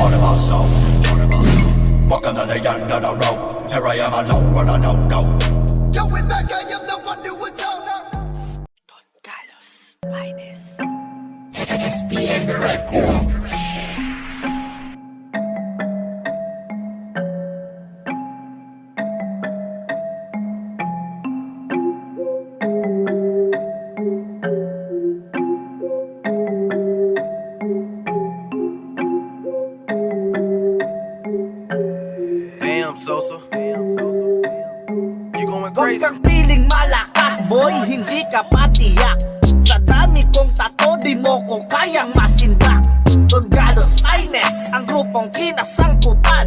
What about so? Walking on the end of the road. Here I am alone when I don't know. Going back, I am the one who would know. Don Carlos Finest. SPN Record. Damn, Sosa. You going Huwag crazy? kang piling malakas, boy, hindi ka patiyak. Sa dami kong tato, di mo ko kayang masindak. Don Carlos Finest, ang grupong kinasangkutan.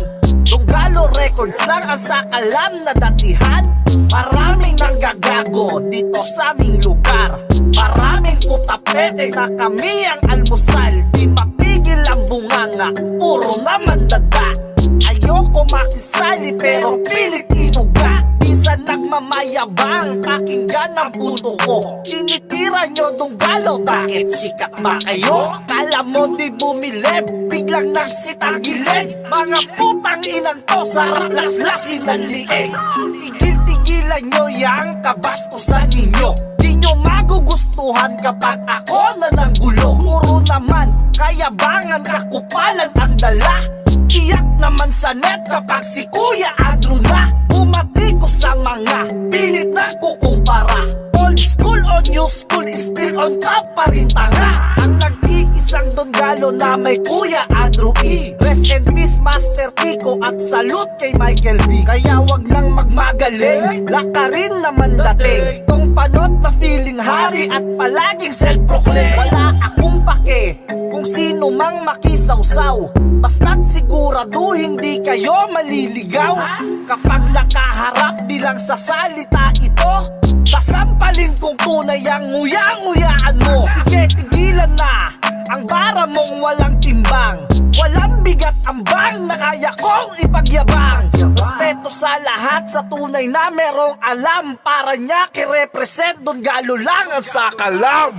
Don Carlos Records lang ang sakalam na datihan. Maraming nanggagago dito sa aming lugar. Maraming putapete na kami ang almusal. Di mapigil ang bunganga, puro naman dada. Ayoko makisali pero pilit inuga. Minsan nagmamayabang, pakinggan ang puto ko. Tinitira nyo Don Carlos, bakit sikat ba kayo? Kala mo di bumilib, biglang nagsitagilid. Mga putang inang to, sarap laslasin ng lieg. Tigil-tigilan nyo yang kabastusan ninyo. Di nyo magugustuhan kapag ako na ng gulo. Puro naman, kayabangan kakupalan ang dala. Iyak naman sa net kapag si Kuya Andrew na bumati ko sa mga pilit na kukumpara. Old school o new school, still on top pa rin tanga. Ang nag-iisang Don Carlos na may Kuya Andrew E. Rest in peace Master Kiko at salute kay Michael B. Kaya wag nang magmagaling, lakarin naman dating. Tong panot na feeling hari at palaging self-proclaim. Wala akong pake kung sino mang makisawsaw, basta't sigurado hindi kayo maliligaw. Kapag nakaharap di lang sa salita ito, sasampalin kong tunay ang nguya-nguyaan mo. Sige, tigilan na ang bara mong walang timbang. Walang bigat ang bang na kaya kong ipagyabang. Respeto sa lahat, sa tunay na merong alam. Para niya kirepresent Don Carlos lang ang sakalam.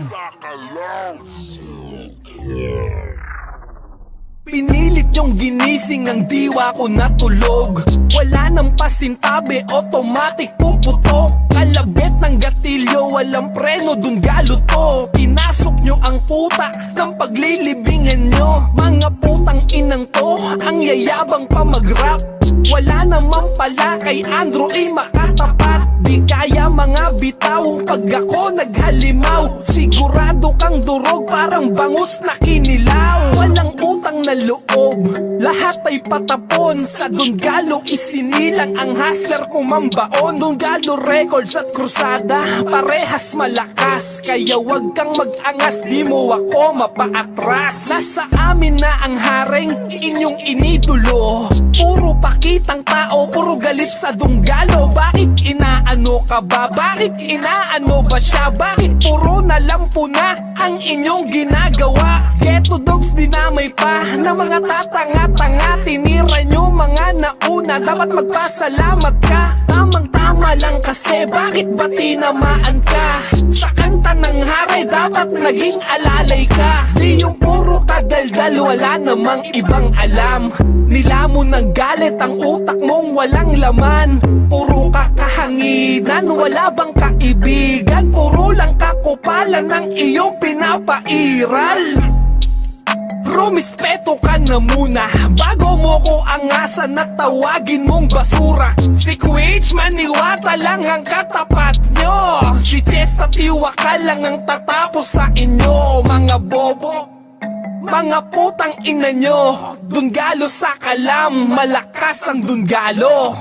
Pinilit yung ginising ng diwa ko na tulog. Wala nang pasintabi, automatic puputok. Kalabit ng gatilyo, walang preno, Don Carlos to. Pinasok nyo ang puta ng paglilibingan nyo. Mga putang inang to, ang yayabang pa mag-rap. Wala naman pala kay Andrew ay makatapat. Di kaya mga bitaw pag ako naghalimaw. Sigurado kang durog, parang bangus na kinilaw. Walang utang na loob, lahat ay patapon. Sa Don Carlos isinilang ang hustler kumambaon. Don Carlos Records at Krusada, parehas malakas. Kaya wag kang mag-angas, di mo ako mapaatras. Nasa amin na ang haring inyong inidolo. Puro pakitang tao, puro galit sa Don Carlos. Bakit inaano ka ba? Bakit inaano ba siya? Bakit puro nalampo na ang inyong ginagawa? Ghetto dogs dinamay pa na mga tatanga-tanga. Tinira nyo mga nauna, dapat magpasalamat ka. Tamang-tama lang kasi, bakit ba tinamaan ka? Sa kanta ng hari, dapat naging alalay ka. Di yung puro kadaldal, wala namang ibang alam. Nilamon ng galit ang utak mong walang laman. Puro kakahanginan, wala bang kaibigan? Puro lang kakupalan ng iyong pinapairal. Rumispeto ka na muna bago mo ko angasan at tawagin mong basura. Si Quich Maniwata lang ang katapat nyo. Si Chesta Tiwaka lang ang tatapos sa inyo. Mga bobo, mga putang ina nyo. Don Carlos sa kalam, malakas ang Don Carlos.